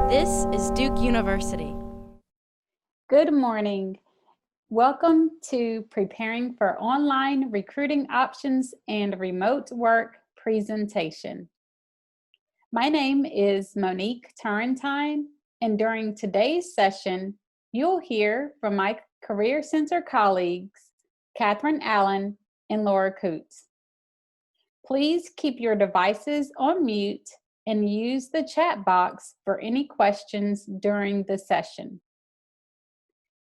This is Duke University. Good morning. Welcome to Preparing for Online Recruiting Options and Remote Work presentation. My name is Monique Turrentine, and during today's session, you'll hear from my Career Center colleagues, Catherine Allen and Laura Coots. Please keep your devices on mute and use the chat box for any questions during the session.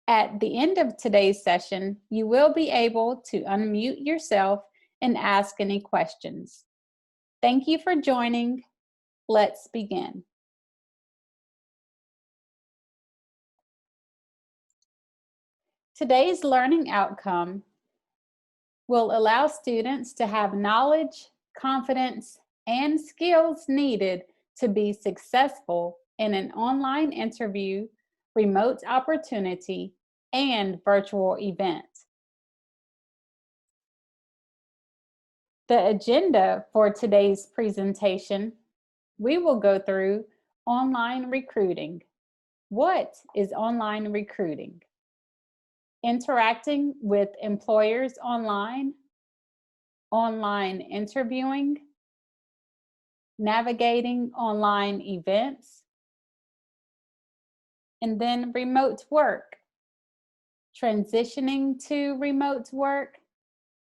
At the end of today's session, you will be able to unmute yourself and ask any questions. Thank you for joining. Let's begin. Today's learning outcome will allow students to have knowledge, confidence, and skills needed to be successful in an online interview, remote opportunity, and virtual event. The agenda for today's presentation, we will go through online recruiting. What is online recruiting? Interacting with employers online, online interviewing, navigating online events, and then remote work, transitioning to remote work,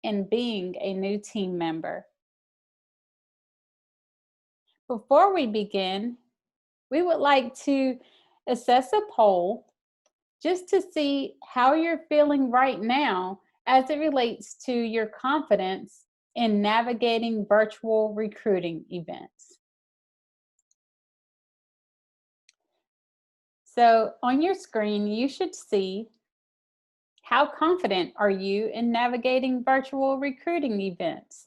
and being a new team member. Before we begin, we would like to assess a poll just to see how you're feeling right now as it relates to your confidence in navigating virtual recruiting events. So on your screen, you should see how confident are you in navigating virtual recruiting events?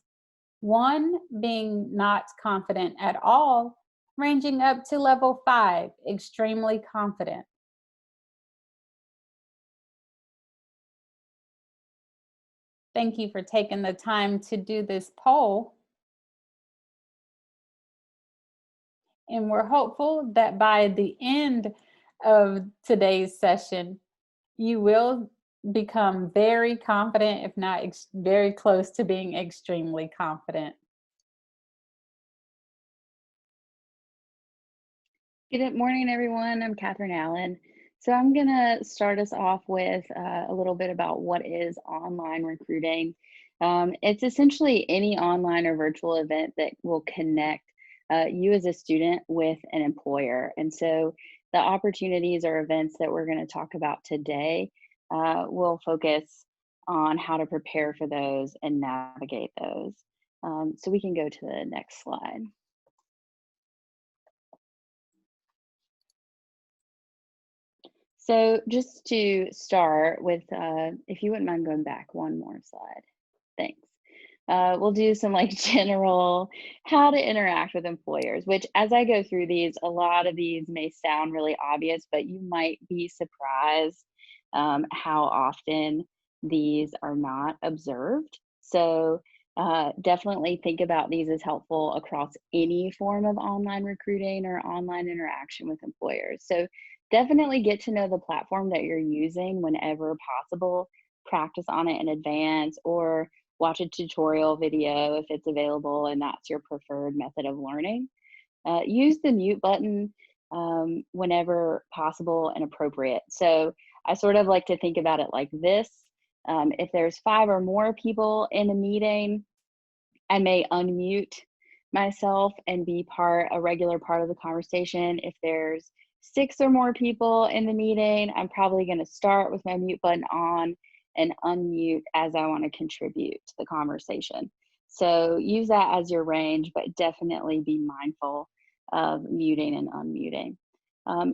1 being not confident at all, ranging up to level 5, extremely confident. Thank you for taking the time to do this poll. And we're hopeful that by the end of today's session, you will become very confident, if not very close to being extremely confident. Good morning, everyone. I'm Catherine Allen. So I'm going to start us off with a little bit about what is online recruiting. It's essentially any online or virtual event that will connect you as a student with an employer. And so the opportunities or events that we're going to talk about today will focus on how to prepare for those and navigate those. So we can go to the next slide. So just to start with, if you wouldn't mind going back one more slide, thanks. We'll do some like general how to interact with employers, which as I go through these, a lot of these may sound really obvious, but you might be surprised how often these are not observed. So definitely think about these as helpful across any form of online recruiting or online interaction with employers. So definitely get to know the platform that you're using whenever possible. Practice on it in advance or watch a tutorial video if it's available and that's your preferred method of learning. Use the mute button whenever possible and appropriate. So I sort of like to think about it like this. If there's 5 or more people in a meeting, I may unmute myself and be a regular part of the conversation. If there's 6 or more people in the meeting, I'm probably going to start with my mute button on and unmute as I want to contribute to the conversation. So use that as your range, but definitely be mindful of muting and unmuting.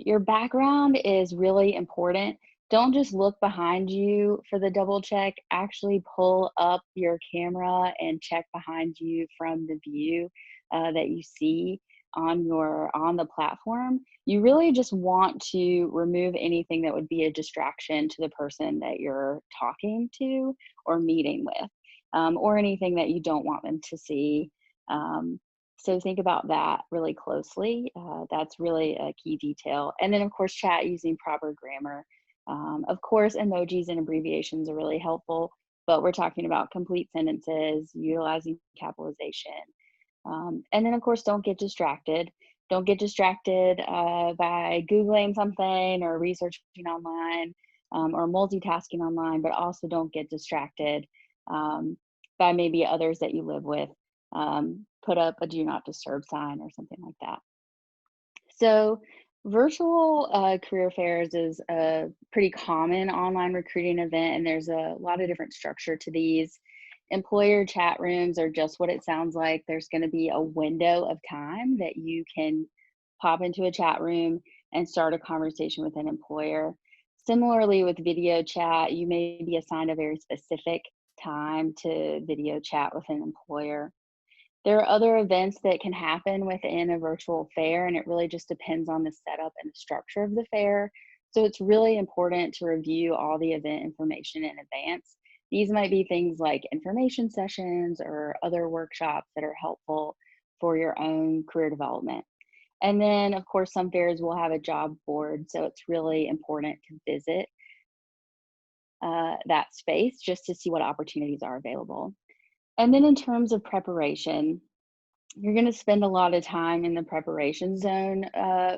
Your background is really important. Don't just look behind you for the double check. Actually pull up your camera and check behind you from the view that you see on the platform. You really just want to remove anything that would be a distraction to the person that you're talking to or meeting with, or anything that you don't want them to see. So think about that really closely. That's really a key detail. And then of course, chat using proper grammar. Of course, emojis and abbreviations are really helpful, but we're talking about complete sentences, utilizing capitalization. And then of course, don't get distracted. Don't get distracted by Googling something or researching online or multitasking online, but also don't get distracted by maybe others that you live with. Put up a do not disturb sign or something like that. So virtual career fairs is a pretty common online recruiting event, and there's a lot of different structure to these. Employer chat rooms are just what it sounds like. There's going to be a window of time that you can pop into a chat room and start a conversation with an employer. Similarly with video chat, you may be assigned a very specific time to video chat with an employer. There are other events that can happen within a virtual fair, and it really just depends on the setup and the structure of the fair. So it's really important to review all the event information in advance. These might be things like information sessions or other workshops that are helpful for your own career development. And then, of course, some fairs will have a job board, so it's really important to visit that space just to see what opportunities are available. And then in terms of preparation, you're going to spend a lot of time in the preparation zone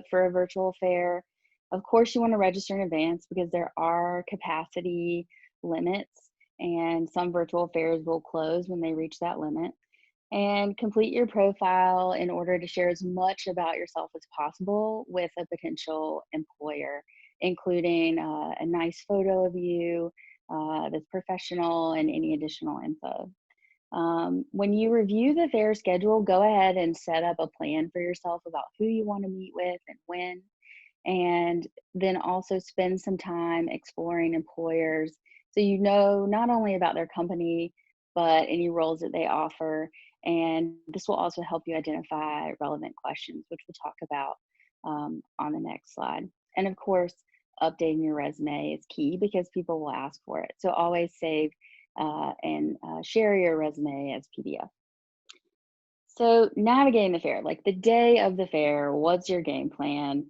for a virtual fair. Of course, you want to register in advance because there are capacity limits, and some virtual fairs will close when they reach that limit. And complete your profile in order to share as much about yourself as possible with a potential employer, including a nice photo of you that's professional and any additional info. When you review the fair schedule, go ahead and set up a plan for yourself about who you want to meet with and when, and then also spend some time exploring employers so you know not only about their company, but any roles that they offer. And this will also help you identify relevant questions, which we'll talk about on the next slide. And of course, updating your resume is key because people will ask for it. So always save and share your resume as PDF. So navigating the fair, like the day of the fair, what's your game plan?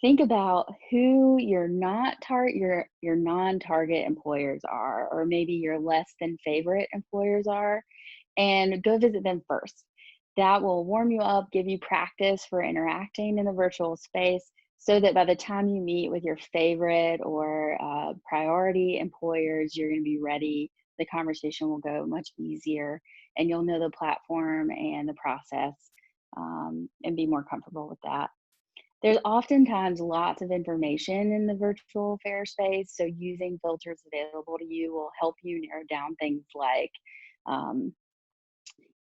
Think about who your non-target employers are, or maybe your less than favorite employers are, and go visit them first. That will warm you up, give you practice for interacting in the virtual space, so that by the time you meet with your favorite or priority employers, you're going to be ready. The conversation will go much easier, and you'll know the platform and the process and be more comfortable with that. There's oftentimes lots of information in the virtual fair space, so using filters available to you will help you narrow down things like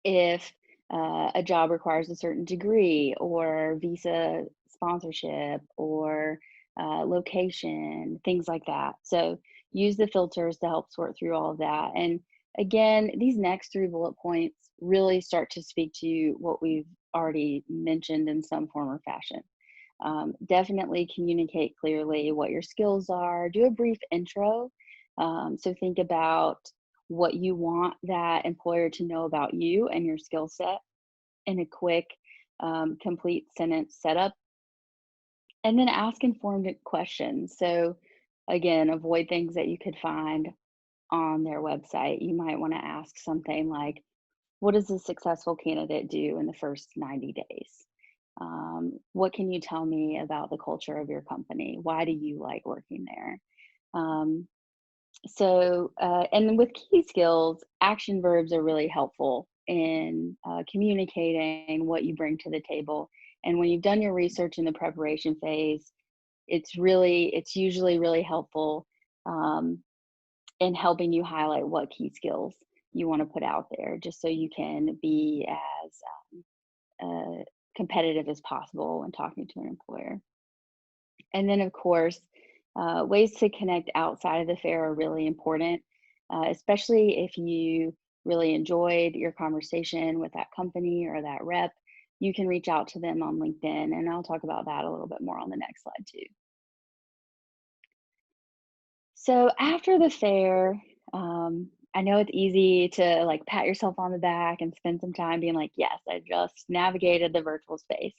if a job requires a certain degree or visa sponsorship or location, things like that. So use the filters to help sort through all of that. And again, these next 3 bullet points really start to speak to what we've already mentioned in some form or fashion. Definitely communicate clearly what your skills are. Do a brief intro. So think about what you want that employer to know about you and your skill set in a quick, complete sentence setup. And then ask informed questions. So again, avoid things that you could find on their website. You might want to ask something like, what does a successful candidate do in the first 90 days? What can you tell me about the culture of your company? Why do you like working there? And with key skills, action verbs are really helpful in communicating what you bring to the table. And when you've done your research in the preparation phase, it's usually really helpful in helping you highlight what key skills you want to put out there, just so you can be as competitive as possible when talking to an employer. And then, of course, ways to connect outside of the fair are really important, especially if you really enjoyed your conversation with that company or that rep. You can reach out to them on LinkedIn, and I'll talk about that a little bit more on the next slide too. So after the fair, I know it's easy to like pat yourself on the back and spend some time being like, yes, I just navigated the virtual space.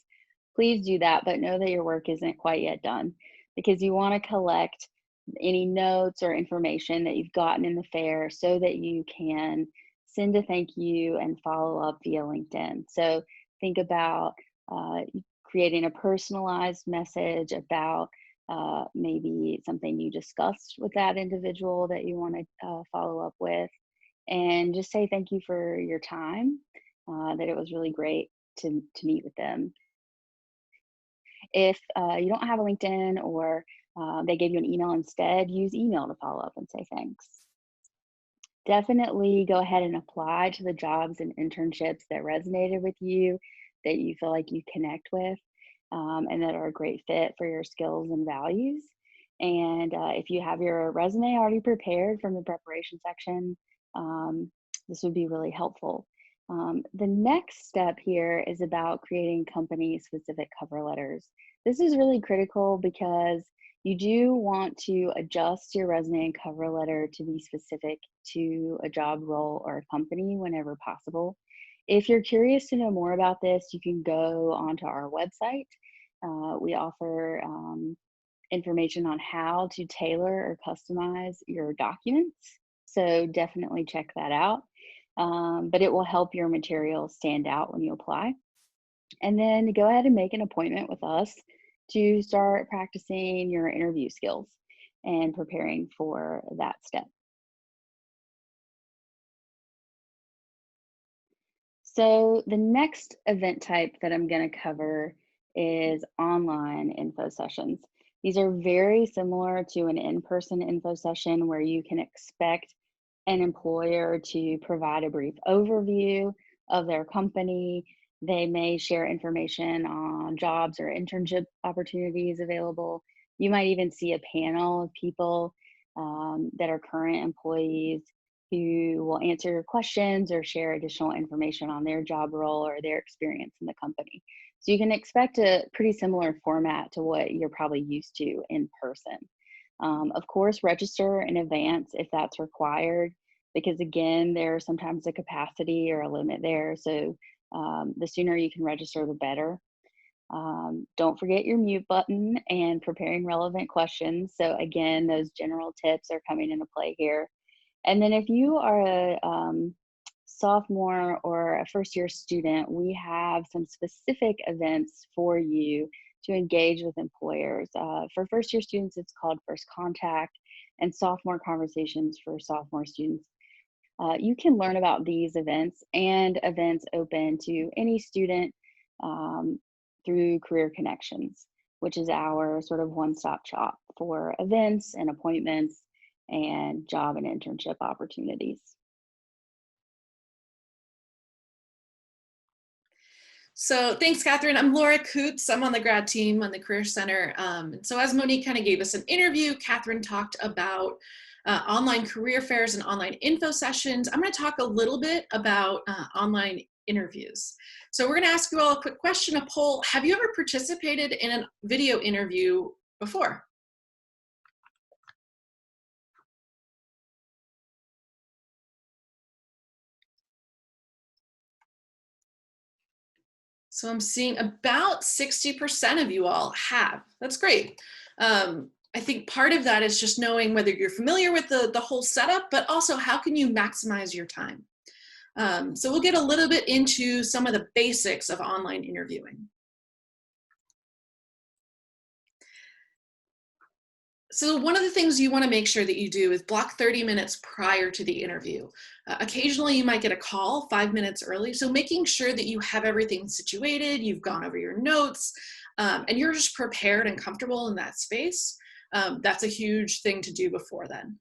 Please do that, but know that your work isn't quite yet done, because you want to collect any notes or information that you've gotten in the fair so that you can send a thank you and follow up via LinkedIn. So think about creating a personalized message about maybe something you discussed with that individual that you want to follow up with, and just say thank you for your time, that it was really great to meet with them. If you don't have a LinkedIn, or they gave you an email instead, use email to follow up and say thanks. Definitely go ahead and apply to the jobs and internships that resonated with you, that you feel like you connect with, and that are a great fit for your skills and values. And if you have your resume already prepared from the preparation section, this would be really helpful. The next step here is about creating company-specific cover letters. This is really critical because you do want to adjust your resume and cover letter to be specific to a job role or a company whenever possible. If you're curious to know more about this, you can go onto our website. We offer information on how to tailor or customize your documents, so definitely check that out. But it will help your material stand out when you apply. And then go ahead and make an appointment with us to start practicing your interview skills and preparing for that step. So the next event type that I'm going to cover is online info sessions. These are very similar to an in-person info session, where you can expect an employer to provide a brief overview of their company. They may share information on jobs or internship opportunities available. You might even see a panel of people that are current employees who will answer your questions or share additional information on their job role or their experience in the company. So you can expect a pretty similar format to what you're probably used to in person. Of course, register in advance if that's required, because again, there's sometimes a capacity or a limit there. So the sooner you can register, the better. Don't forget your mute button and preparing relevant questions. So again, those general tips are coming into play here. And then if you are a sophomore or a first-year student, we have some specific events for you to engage with employers. For first-year students, it's called First Contact, and sophomore conversations for sophomore students. You can learn about these events and events open to any student through Career Connections, which is our sort of one-stop shop for events and appointments and job and internship opportunities. So thanks, Catherine. I'm Laura Coots. I'm on the grad team on the Career Center. So as Monique kind of gave us an interview, Catherine talked about online career fairs and online info sessions. I'm going to talk a little bit about online interviews. So we're going to ask you all a quick question, a poll. Have you ever participated in a video interview before? So I'm seeing about 60% of you all have. That's great. I think part of that is just knowing whether you're familiar with the whole setup, but also how can you maximize your time? So we'll get a little bit into some of the basics of online interviewing. So one of the things you want to make sure that you do is block 30 minutes prior to the interview. Occasionally you might get a call 5 minutes early, so making sure that you have everything situated, you've gone over your notes, and you're just prepared and comfortable in that space. That's a huge thing to do before then.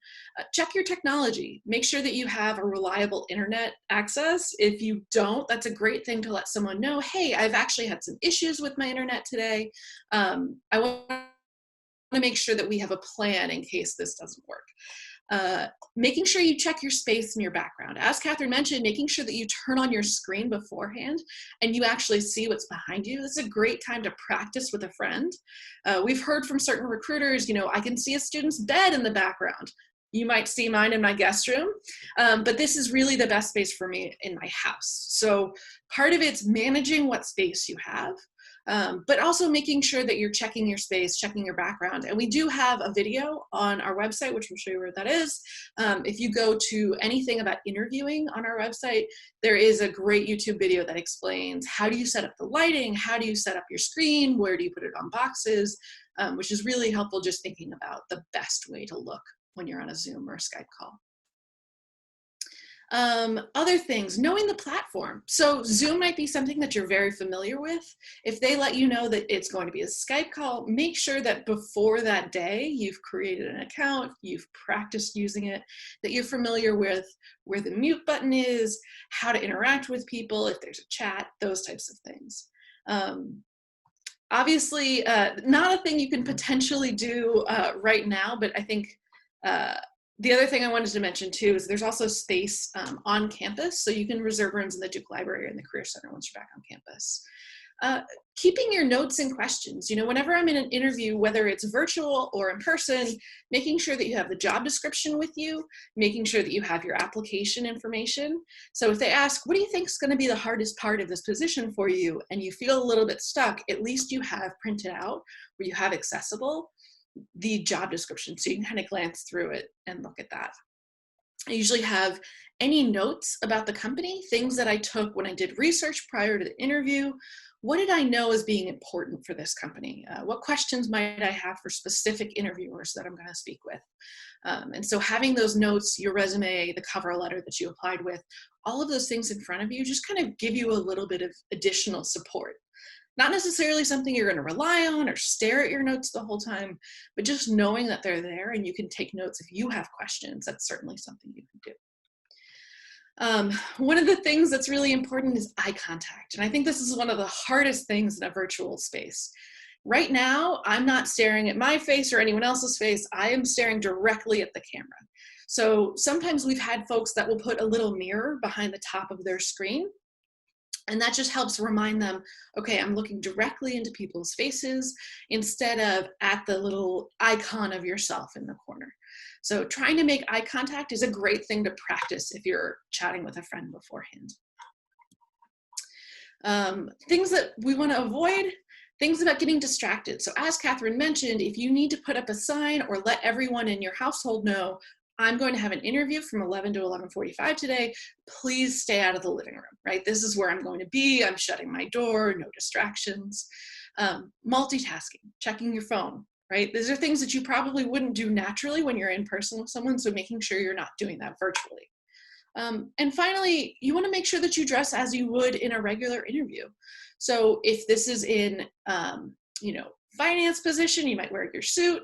Check your technology. Make sure that you have a reliable internet access. If you don't, that's a great thing to let someone know, hey, I've actually had some issues with my internet today. I want to make sure that we have a plan in case this doesn't work. Making sure you check your space and your background. As Catherine mentioned, making sure that you turn on your screen beforehand and you actually see what's behind you. This is a great time to practice with a friend. We've heard from certain recruiters, you know, I can see a student's bed in the background. You might see mine in my guest room, but this is really the best space for me in my house. So part of it's managing what space you have, but also making sure that you're checking your space, checking your background. And we do have a video on our website, which will show you where that is. If you go to anything about interviewing on our website, there is a great YouTube video that explains how do you set up the lighting, how do you set up your screen, where do you put it on boxes, which is really helpful just thinking about the best way to look when you're on a Zoom or a Skype call. Other things, knowing the platform. So Zoom might be something that you're very familiar with. If they let you know that it's going to be a Skype call, make sure that before that day, you've created an account, you've practiced using it, that you're familiar with where the mute button is, how to interact with people, if there's a chat, those types of things. Obviously, not a thing you can potentially do right now, but I think the other thing I wanted to mention too is there's also space on campus, so you can reserve rooms in the Duke Library or in the Career Center once you're back on campus. Keeping your notes and questions. You know, whenever I'm in an interview, whether it's virtual or in person, making sure that you have the job description with you, making sure that you have your application information. So if they ask, what do you think is going to be the hardest part of this position for you, and you feel a little bit stuck, at least you have printed out or you have accessible the job description, so you can kind of glance through it and look at that. I usually have any notes about the company, things that I took when I did research prior to the interview. What did I know as being important for this company? What questions might I have for specific interviewers that I'm going to speak with? And so having those notes, your resume, the cover letter that you applied with, all of those things in front of you just kind of give you a little bit of additional support. Not necessarily something you're going to rely on or stare at your notes the whole time, but just knowing that they're there and you can take notes if you have questions, that's certainly something you can do. One of the things that's really important is eye contact. And I think this is one of the hardest things in a virtual space. Right now, I'm not staring at my face or anyone else's face. I am staring directly at the camera. So sometimes we've had folks that will put a little mirror behind the top of their screen. And that just helps remind them, okay, I'm looking directly into people's faces instead of at the little icon of yourself in the corner. So trying to make eye contact is a great thing to practice if you're chatting with a friend beforehand. Things that we want to avoid, things about getting distracted. So as Catherine mentioned, if you need to put up a sign or let everyone in your household know, I'm going to have an interview from 11 to 11:45 today. Please stay out of the living room, right? This is where I'm going to be. I'm shutting my door, no distractions. Multitasking, checking your phone, right? These are things that you probably wouldn't do naturally when you're in person with someone, so making sure you're not doing that virtually. And finally, you want to make sure that you dress as you would in a regular interview. So if this is in, finance position, you might wear your suit.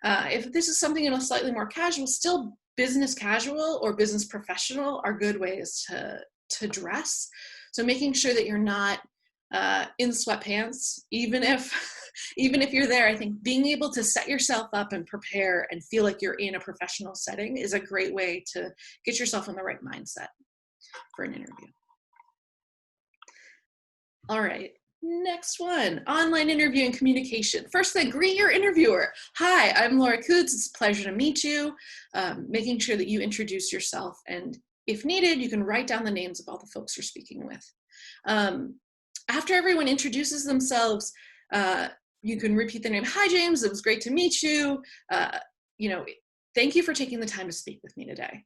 If this is something in a slightly more casual, still business casual or business professional are good ways to dress. So making sure that you're not in sweatpants, even if you're there, I think being able to set yourself up and prepare and feel like you're in a professional setting is a great way to get yourself in the right mindset for an interview. All right. Next one, online interview and communication. First thing, greet your interviewer. Hi, I'm Laura Coots. It's a pleasure to meet you. Making sure that you introduce yourself, and if needed, you can write down the names of all the folks you're speaking with. After everyone introduces themselves, you can repeat the name. Hi, James. It was great to meet you. Thank you for taking the time to speak with me today.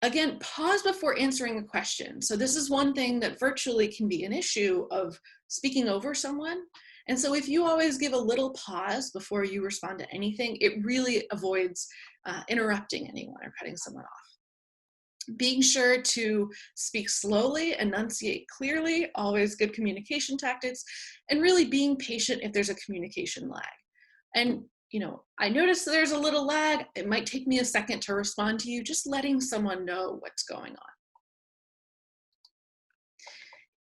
Again, pause before answering a question. So this is one thing that virtually can be an issue of speaking over someone. And so if you always give a little pause before you respond to anything, it really avoids interrupting anyone or cutting someone off. Being sure to speak slowly, enunciate clearly, always good communication tactics, and really being patient if there's a communication lag. And I noticed that there's a little lag. It might take me a second to respond to you, just letting someone know what's going on.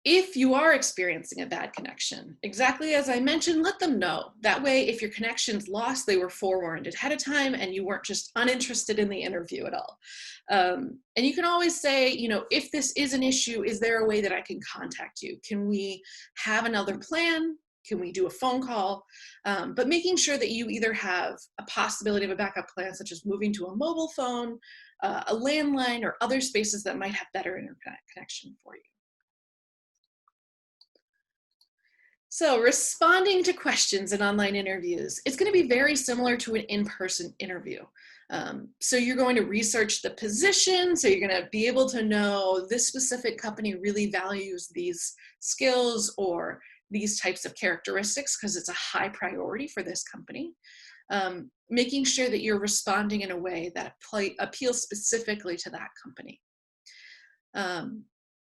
If you are experiencing a bad connection, exactly as I mentioned, let them know. That way, if your connection's lost, they were forewarned ahead of time and you weren't just uninterested in the interview at all. And you can always say, if this is an issue, is there a way that I can contact you? Can we have another plan? Can we do a phone call? But making sure that you either have a possibility of a backup plan, such as moving to a mobile phone, a landline, or other spaces that might have better internet connection for you. So responding to questions in online interviews, it's going to be very similar to an in-person interview. So you're going to research the position, so you're going to be able to know this specific company really values these skills or these types of characteristics because it's a high priority for this company. Making sure that you're responding in a way that appeals specifically to that company.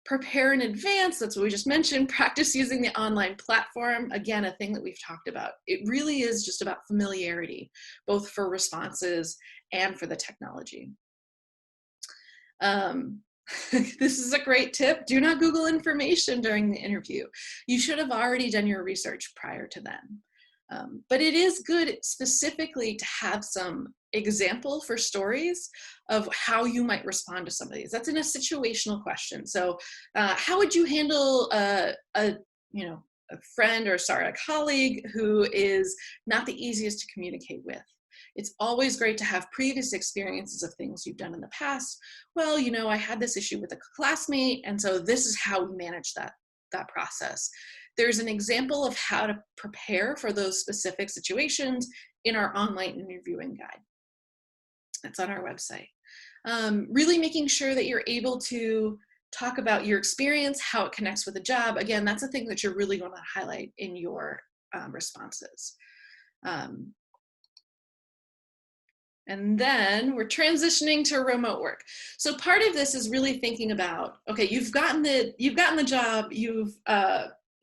Prepare in advance, that's what we just mentioned. Practice using the online platform. Again, a thing that we've talked about. It really is just about familiarity, both for responses and for the technology. This is a great tip. Do not Google information during the interview. You should have already done your research prior to then. But it is good specifically to have some example for stories of how you might respond to some of these. That's in a situational question. So how would you handle a friend or a colleague who is not the easiest to communicate with? It's always great to have previous experiences of things you've done in the past. Well, I had this issue with a classmate, and so this is how we manage that process. There's an example of how to prepare for those specific situations in our online interviewing guide. That's on our website. Really making sure that you're able to talk about your experience, how it connects with the job. Again, that's a thing that you're really going to highlight in your responses. And then we're transitioning to remote work. So part of this is really thinking about, okay, you've gotten the job, you've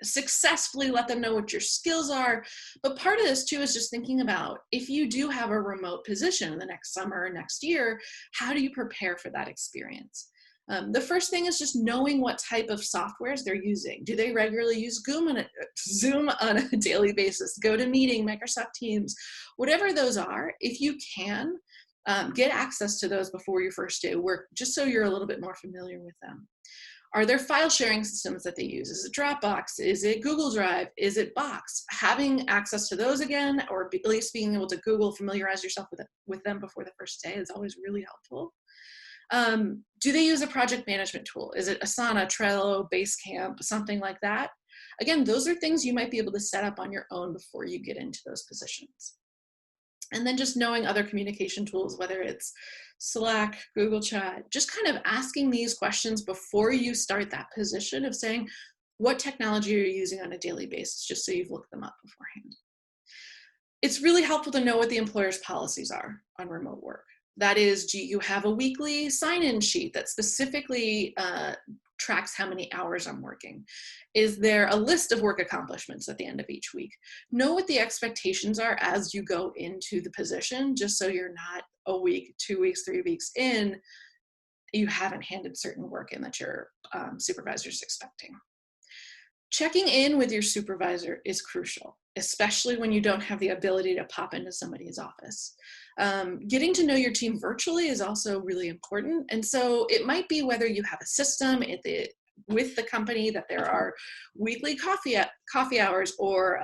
successfully let them know what your skills are. But part of this too is just thinking about, if you do have a remote position in the next summer or next year, how do you prepare for that experience? The first thing is just knowing what type of softwares they're using. Do they regularly use Zoom on a daily basis, GoToMeeting, Microsoft Teams, whatever those are? If you can, get access to those before your first day of work, just so you're a little bit more familiar with them. Are there file sharing systems that they use? Is it Dropbox? Is it Google Drive? Is it Box? Having access to those again, or at least being able to familiarize yourself with them before the first day is always really helpful. Do they use a project management tool? Is it Asana, Trello, Basecamp, something like that? Again, those are things you might be able to set up on your own before you get into those positions. And then just knowing other communication tools, whether it's Slack, Google Chat, just kind of asking these questions before you start that position of saying, what technology are you using on a daily basis, just so you've looked them up beforehand. It's really helpful to know what the employer's policies are on remote work. That is, do you have a weekly sign-in sheet that specifically tracks how many hours I'm working? Is there a list of work accomplishments at the end of each week? Know what the expectations are as you go into the position, just so you're not a week, 2 weeks, 3 weeks in, you haven't handed certain work in that your supervisor's expecting. Checking in with your supervisor is crucial, especially when you don't have the ability to pop into somebody's office. Getting to know your team virtually is also really important. And so it might be whether you have a system with the company that there are weekly coffee hours or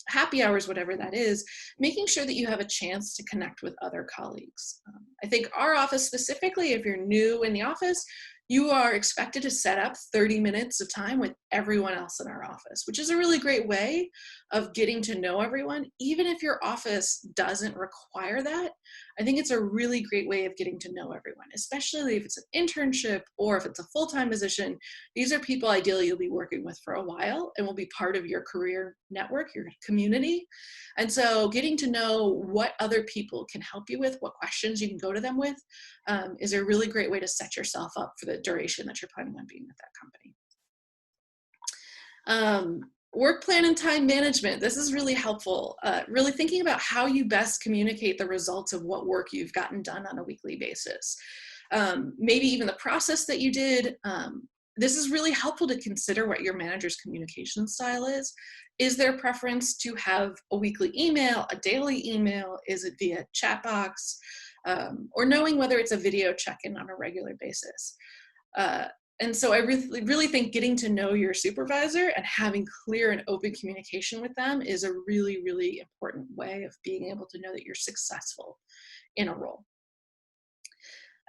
happy hours, whatever that is, making sure that you have a chance to connect with other colleagues. I think our office specifically, if you're new in the office, you are expected to set up 30 minutes of time with everyone else in our office, which is a really great way of getting to know everyone. Even if your office doesn't require that, I think it's a really great way of getting to know everyone, especially if it's an internship or if it's a full-time position. These are people ideally you'll be working with for a while and will be part of your career network, your community. And so getting to know what other people can help you with, what questions you can go to them with, is a really great way to set yourself up for the duration that you're planning on being with that company. Work plan and time management. This is really helpful. Really thinking about how you best communicate the results of what work you've gotten done on a weekly basis. Maybe even the process that you did. This is really helpful to consider what your manager's communication style is. Is there a preference to have a weekly email, a daily email? Is it via chat box? Or knowing whether it's a video check-in on a regular basis. And so I really think getting to know your supervisor and having clear and open communication with them is a really, really important way of being able to know that you're successful in a role.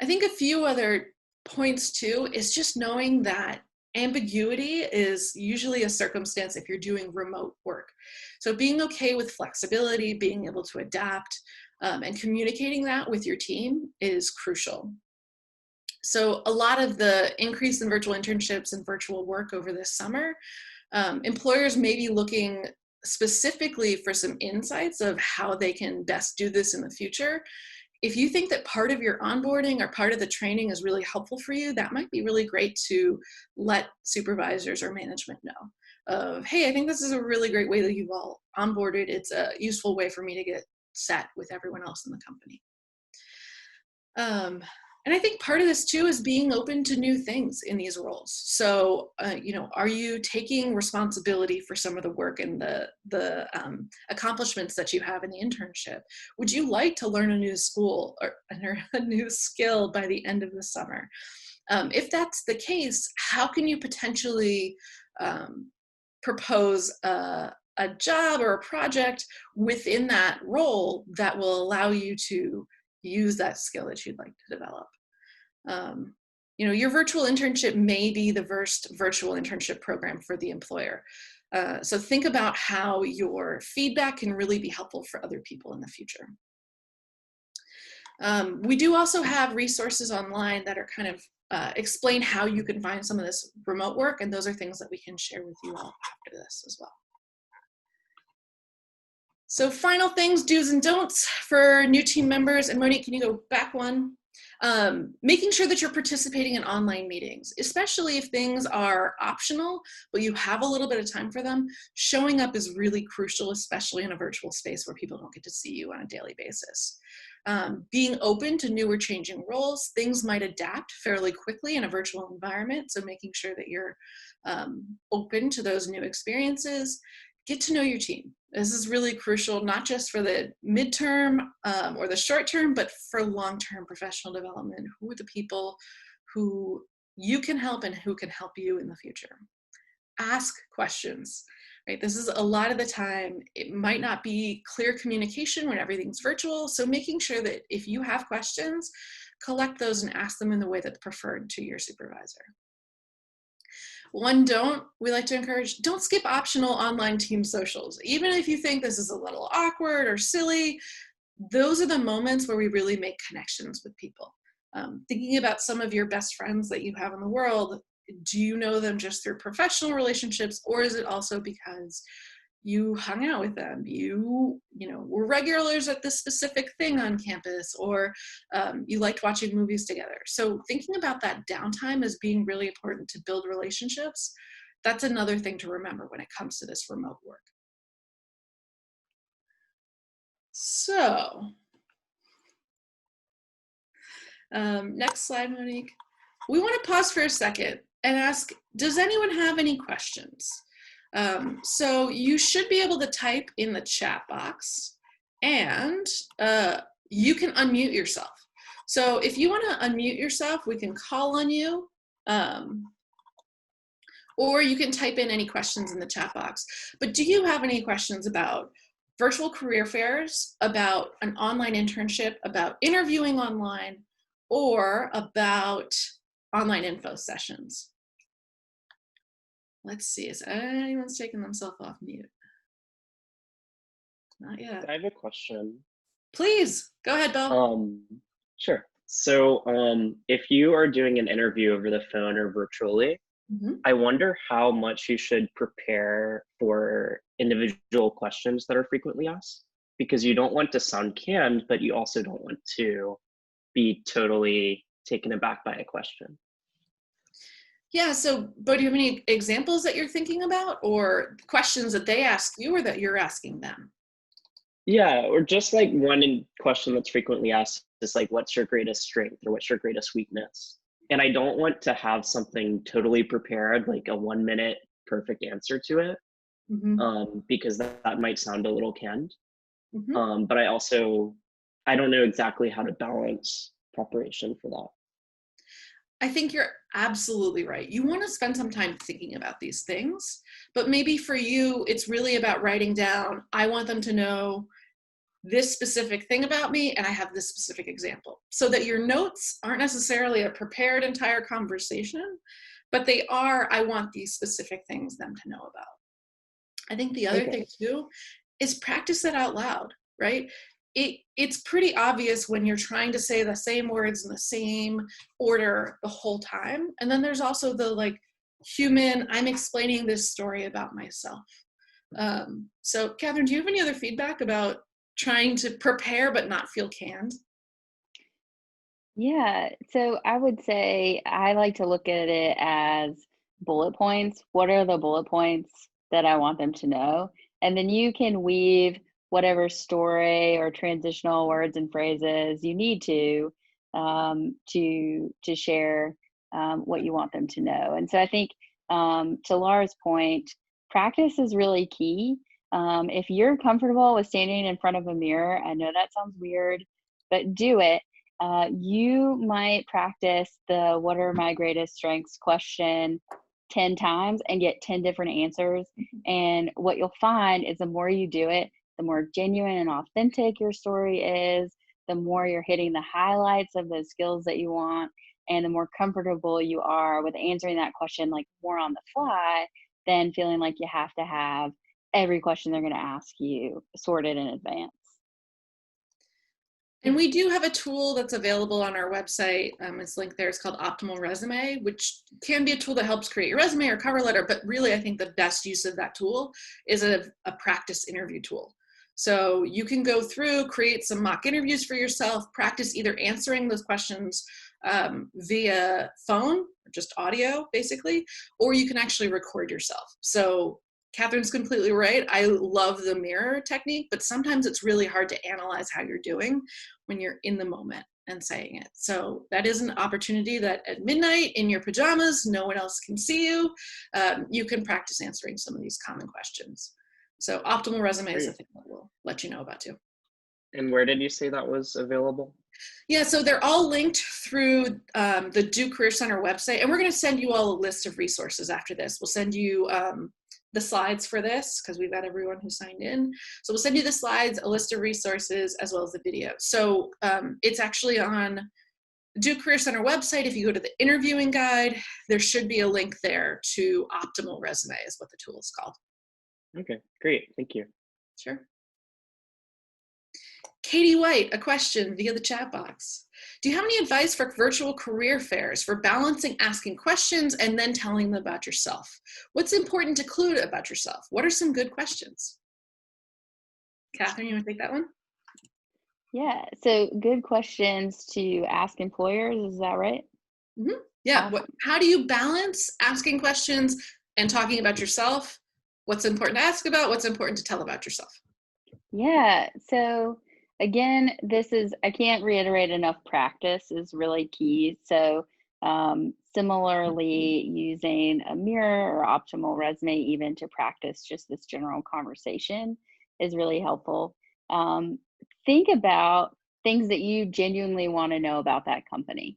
I think a few other points too is just knowing that ambiguity is usually a circumstance if you're doing remote work. So being okay with flexibility, being able to adapt, and communicating that with your team is crucial. So a lot of the increase in virtual internships and virtual work over this summer, employers may be looking specifically for some insights of how they can best do this in the future. If you think that part of your onboarding or part of the training is really helpful for you, that might be really great to let supervisors or management know of, hey, I think this is a really great way that you've all onboarded. It's a useful way for me to get set with everyone else in the company. And I think part of this too is being open to new things in these roles. So, are you taking responsibility for some of the work and the accomplishments that you have in the internship? Would you like to learn a new skill by the end of the summer? If that's the case, how can you potentially propose a job or a project within that role that will allow you to use that skill that you'd like to develop? Your virtual internship may be the first virtual internship program for the employer. So think about how your feedback can really be helpful for other people in the future. We do also have resources online that are kind of explain how you can find some of this remote work, and those are things that we can share with you all after this as well. So final things, do's and don'ts for new team members. And Monique, can you go back one? Making sure that you're participating in online meetings, especially if things are optional, but you have a little bit of time for them. Showing up is really crucial, especially in a virtual space where people don't get to see you on a daily basis. Being open to new or changing roles, things might adapt fairly quickly in a virtual environment, so making sure that you're open to those new experiences. Get to know your team. This is really crucial, not just for the midterm or the short term, but for long-term professional development. Who are the people who you can help and who can help you in the future? Ask questions, right? This is a lot of the time, it might not be clear communication when everything's virtual. So making sure that if you have questions, collect those and ask them in the way that's preferred to your supervisor. One don't, we like to encourage, don't skip optional online team socials. Even if you think this is a little awkward or silly, those are the moments where we really make connections with people. Thinking about some of your best friends that you have in the world, do you know them just through professional relationships, or is it also because you hung out with them, you were regulars at this specific thing on campus, or you liked watching movies together? So thinking about that downtime as being really important to build relationships, that's another thing to remember when it comes to this remote work. So, next slide, Monique. We want to pause for a second and ask, does anyone have any questions? So you should be able to type in the chat box, and you can unmute yourself. So if you want to unmute yourself, we can call on you, or you can type in any questions in the chat box. But do you have any questions about virtual career fairs, about an online internship, about interviewing online, or about online info sessions? Let's see, is anyone's taking themselves off mute? Not yet. I have a question. Please, go ahead, Bill. Sure. So if you are doing an interview over the phone or virtually, I wonder how much you should prepare for individual questions that are frequently asked, because you don't want to sound canned, but you also don't want to be totally taken aback by a question. Yeah, so, Bo, do you have any examples that you're thinking about, or questions that they ask you or that you're asking them? Yeah, or just like one question that's frequently asked is like, what's your greatest strength or what's your greatest weakness? And I don't want to have something totally prepared, like a 1 minute perfect answer to it, because that might sound a little canned. But I don't know exactly how to balance preparation for that. I think you're absolutely right. You want to spend some time thinking about these things, but maybe for you, it's really about writing down, I want them to know this specific thing about me, and I have this specific example, so that your notes aren't necessarily a prepared entire conversation, but they are, I want these specific things them to know about. I think the other thing too is practice it out loud, right? It's pretty obvious when you're trying to say the same words in the same order the whole time. And then there's also the like human, I'm explaining this story about myself. So Catherine, do you have any other feedback about trying to prepare but not feel canned? Yeah, so I would say I like to look at it as bullet points. What are the bullet points that I want them to know? And then you can weave whatever story or transitional words and phrases you need to share what you want them to know. And so I think to Laura's point, practice is really key. If you're comfortable with standing in front of a mirror, I know that sounds weird, but do it. You might practice the what are my greatest strengths question 10 times and get 10 different answers. And what you'll find is the more you do it, the more genuine and authentic your story is, the more you're hitting the highlights of those skills that you want, and the more comfortable you are with answering that question like more on the fly than feeling like you have to have every question they're going to ask you sorted in advance. And we do have a tool that's available on our website. It's linked there. It's called OptimalResume, which can be a tool that helps create your resume or cover letter. But really, I think the best use of that tool is a practice interview tool. So you can go through, create some mock interviews for yourself, practice either answering those questions via phone, or just audio, basically, or you can actually record yourself. So Catherine's completely right. I love the mirror technique, but sometimes it's really hard to analyze how you're doing when you're in the moment and saying it. So that is an opportunity that at midnight in your pajamas, no one else can see you. You can practice answering some of these common questions. So OptimalResume is a thing that we'll let you know about too. And where did you say that was available? Yeah, so they're all linked through the Duke Career Center website, and we're going to send you all a list of resources after this. We'll send you the slides for this because we've got everyone who signed in. So we'll send you the slides, a list of resources, as well as the video. So it's actually on Duke Career Center website. If you go to the interviewing guide, there should be a link there to OptimalResume is what the tool is called. Okay, great. Thank you. Sure. Katie White, a question via the chat box. Do you have any advice for virtual career fairs for balancing asking questions and then telling them about yourself? What's important to include about yourself? What are some good questions? Catherine, you want to take that one? Yeah, so good questions to ask employers, is that right? Mm-hmm. Yeah, how do you balance asking questions and talking about yourself? What's important to ask about? What's important to tell about yourself? Yeah, so again, I can't reiterate enough, practice is really key. So similarly, using a mirror or OptimalResume even to practice just this general conversation is really helpful. Think about things that you genuinely want to know about that company.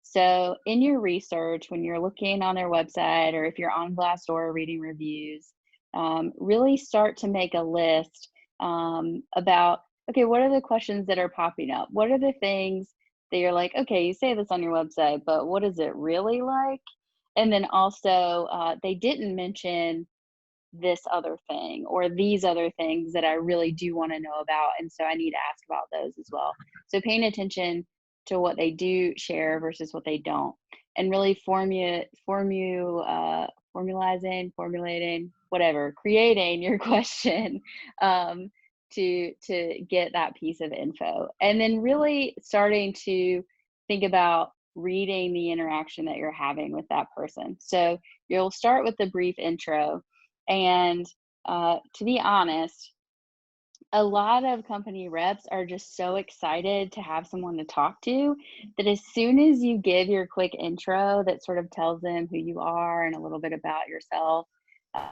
So in your research, when you're looking on their website or if you're on Glassdoor reading reviews, really start to make a list about, okay, what are the questions that are popping up? What are the things that you're like, okay, you say this on your website, but what is it really like? And then also, they didn't mention this other thing or these other things that I really do want to know about. And so I need to ask about those as well. So paying attention to what they do share versus what they don't, and really formulating, whatever, creating your question to get that piece of info. And then really starting to think about reading the interaction that you're having with that person. So you'll start with the brief intro. And to be honest, a lot of company reps are just so excited to have someone to talk to that as soon as you give your quick intro that sort of tells them who you are and a little bit about yourself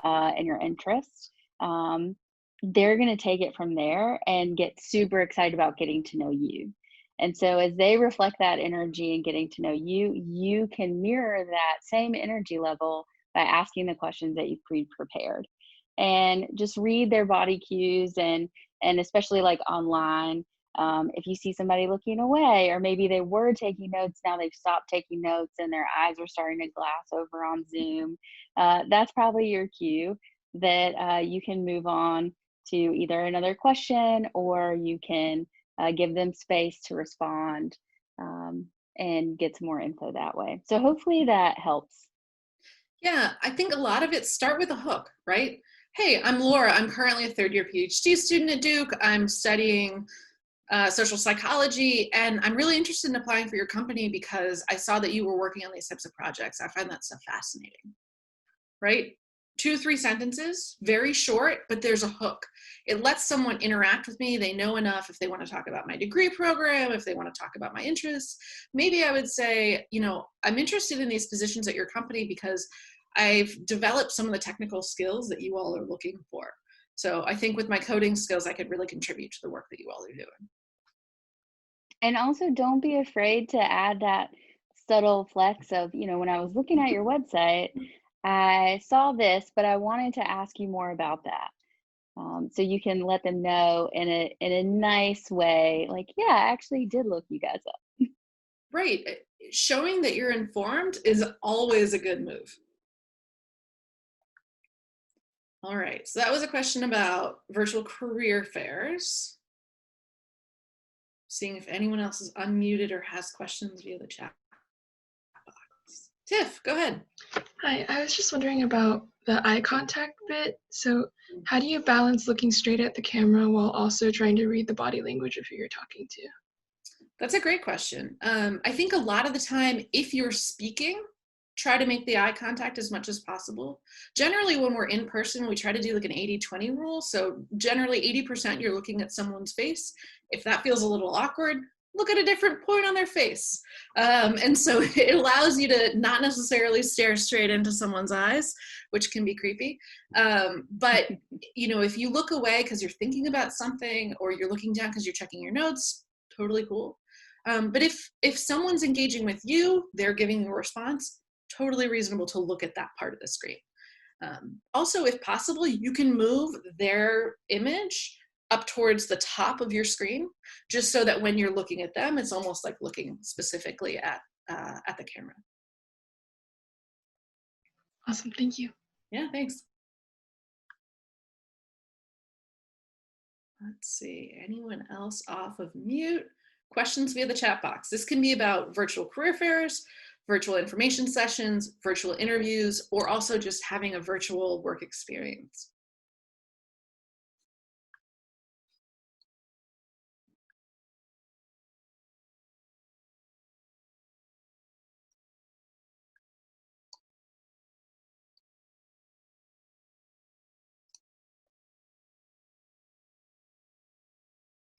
and your interests, they're going to take it from there and get super excited about getting to know you. And so as they reflect that energy and getting to know you, you can mirror that same energy level by asking the questions that you've pre-prepared. And just read their body cues, and especially like online, if you see somebody looking away, or maybe they were taking notes, now they've stopped taking notes and their eyes are starting to glass over on Zoom, that's probably your cue that you can move on to either another question, or you can give them space to respond, and get some more info that way. So hopefully that helps. Yeah, I think a lot of it start with a hook, right? Hey, I'm Laura. I'm currently a third-year PhD student at Duke. I'm studying social psychology, and I'm really interested in applying for your company because I saw that you were working on these types of projects. I find that stuff fascinating, right? 2 or 3 sentences, very short, but there's a hook. It lets someone interact with me. They know enough if they want to talk about my degree program, if they want to talk about my interests. Maybe I would say, you know, I'm interested in these positions at your company because I've developed some of the technical skills that you all are looking for. So I think with my coding skills, I could really contribute to the work that you all are doing. And also, don't be afraid to add that subtle flex of, you know, when I was looking at your website, I saw this, but I wanted to ask you more about that. So you can let them know in a nice way, like, yeah, I actually did look you guys up. Right. Showing that you're informed is always a good move. All right, so that was a question about virtual career fairs. Seeing if anyone else is unmuted or has questions via the chat box. Tiff, go ahead. Hi, I was just wondering about the eye contact bit. So how do you balance looking straight at the camera while also trying to read the body language of who you're talking to? That's a great question. I think a lot of the time, if you're speaking, try to make the eye contact as much as possible. Generally, when we're in person, we try to do like an 80-20 rule. So generally 80% you're looking at someone's face. If that feels a little awkward, look at a different point on their face. And so it allows you to not necessarily stare straight into someone's eyes, which can be creepy. But you know, if you look away because you're thinking about something, or you're looking down because you're checking your notes, totally cool. But if someone's engaging with you, they're giving you a response, totally reasonable to look at that part of the screen. Also, if possible, you can move their image up towards the top of your screen, just so that when you're looking at them, it's almost like looking specifically at the camera. Awesome, thank you. Yeah, thanks. Let's see, anyone else off of mute? Questions via the chat box. This can be about virtual career fairs, virtual information sessions, virtual interviews, or also just having a virtual work experience.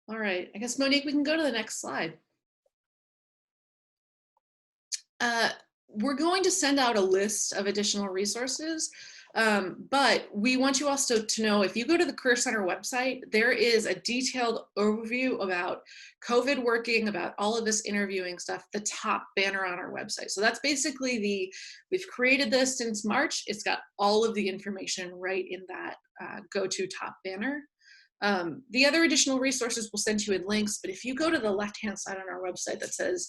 All right, I guess, Monique, we can go to the next slide. We're going to send out a list of additional resources, but we want you also to know, if you go to the Career Center website, there is a detailed overview about COVID working, about all of this interviewing stuff, the top banner on our website. So that's basically we've created this since March. It's got all of the information right in that go-to top banner. The other additional resources we'll send you in links, but if you go to the left-hand side on our website that says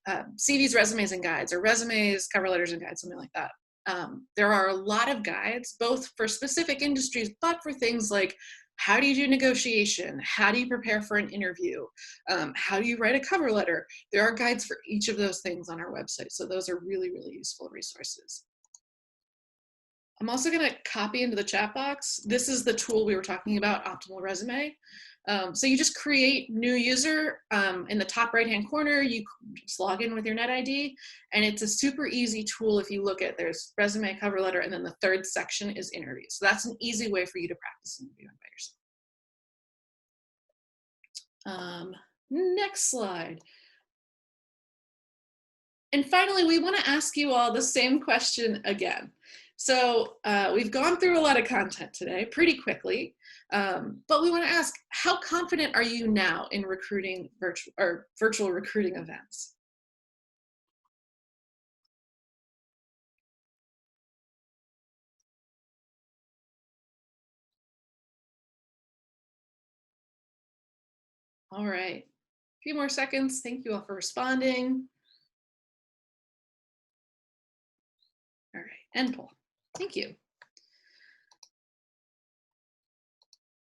CVs, resumes, and guides, or resumes, cover letters, and guides, something like that. There are a lot of guides, both for specific industries, but for things like, how do you do negotiation? How do you prepare for an interview? How do you write a cover letter? There are guides for each of those things on our website. So those are really, really useful resources. I'm also going to copy into the chat box. This is the tool we were talking about, OptimalResume. So you just create new user. In the top right-hand corner, you just log in with your NetID, and it's a super easy tool. If you look at, there's resume, cover letter, and then the third section is interview. So that's an easy way for you to practice interviewing by yourself. Next slide. And finally, we want to ask you all the same question again. So we've gone through a lot of content today pretty quickly. But we want to ask, how confident are you now in recruiting virtual recruiting events? All right, a few more seconds. Thank you all for responding. All right, end poll. Thank you.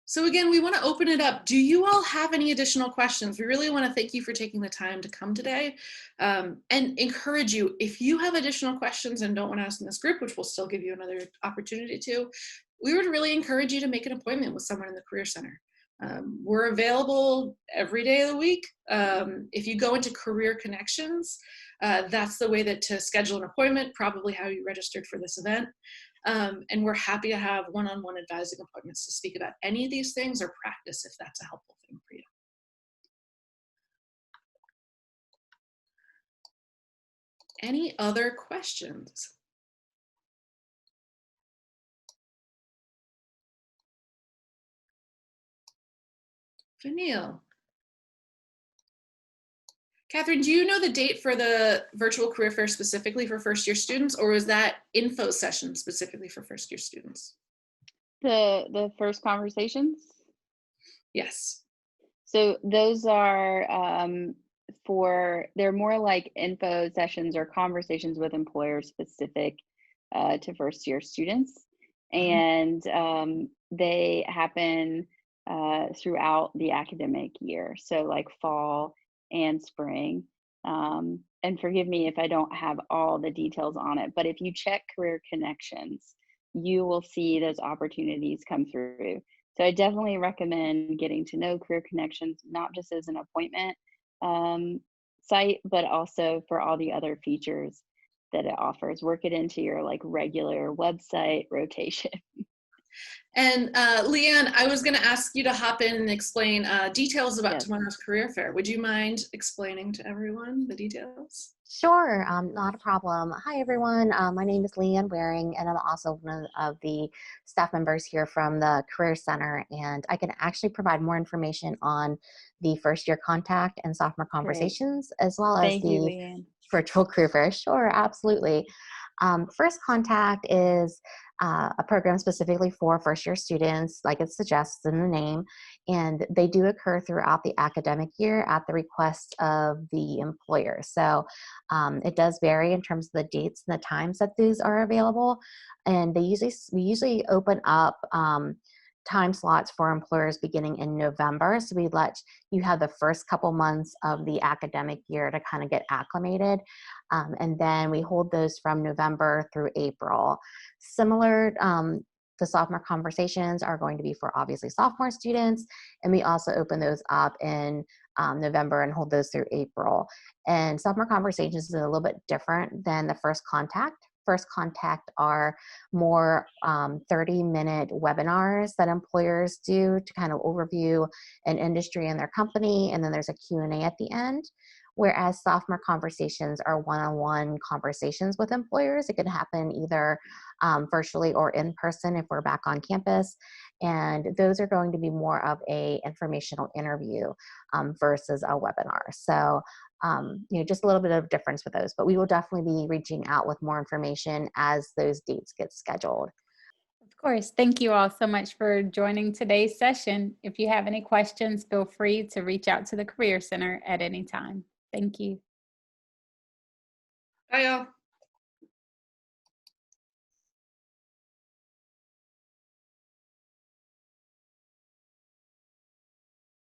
So again, we want to open it up. Do you all have any additional questions? We really want to thank you for taking the time to come today, and encourage you, if you have additional questions and don't want to ask in this group, which we'll still give you another opportunity to, we would really encourage you to make an appointment with someone in the Career Center. We're available every day of the week. If you go into Career Connections, that's the way to schedule an appointment, probably how you registered for this event. And we're happy to have one-on-one advising appointments to speak about any of these things or practice if that's a helpful thing for you. Any other questions? Vanille. Catherine, do you know the date for the virtual career fair specifically for first-year students, or was that info session specifically for first-year students? The first conversations? Yes. So those are they're more like info sessions or conversations with employers specific to first-year students. And they happen throughout the academic year. So like fall and spring. And forgive me if I don't have all the details on it, but if you check Career Connections, you will see those opportunities come through. So I definitely recommend getting to know Career Connections, not just as an appointment site, but also for all the other features that it offers. Work it into your like regular website rotation. And Leanne, I was going to ask you to hop in and explain details about Yes. tomorrow's career fair. Would you mind explaining to everyone the details? Sure, not a problem. Hi, everyone. My name is Leanne Waring, and I'm also one of the staff members here from the Career Center. And I can actually provide more information on the first year contact and sophomore conversations, as well as Thank you, the Leanne. virtual career fair. Sure, absolutely. First Contact is a program specifically for first year students, like it suggests in the name, and they do occur throughout the academic year at the request of the employer. So it does vary in terms of the dates and the times that these are available, and we usually open up time slots for employers beginning in November. So we let you have the first couple months of the academic year to kind of get acclimated. And then we hold those from November through April. Similar, the sophomore conversations are going to be for obviously sophomore students. And we also open those up in November and hold those through April. And sophomore conversations is a little bit different than the First Contact. First Contact are more 30-minute webinars that employers do to kind of overview an industry and their company, and then there's a Q&A at the end. Whereas sophomore conversations are one-on-one conversations with employers. It can happen either virtually or in person if we're back on campus. And those are going to be more of a informational interview versus a webinar. So just a little bit of difference with those, but we will definitely be reaching out with more information as those dates get scheduled. Of course. Thank you all so much for joining today's session. If you have any questions, feel free to reach out to the Career Center at any time. Thank you. Bye, y'all.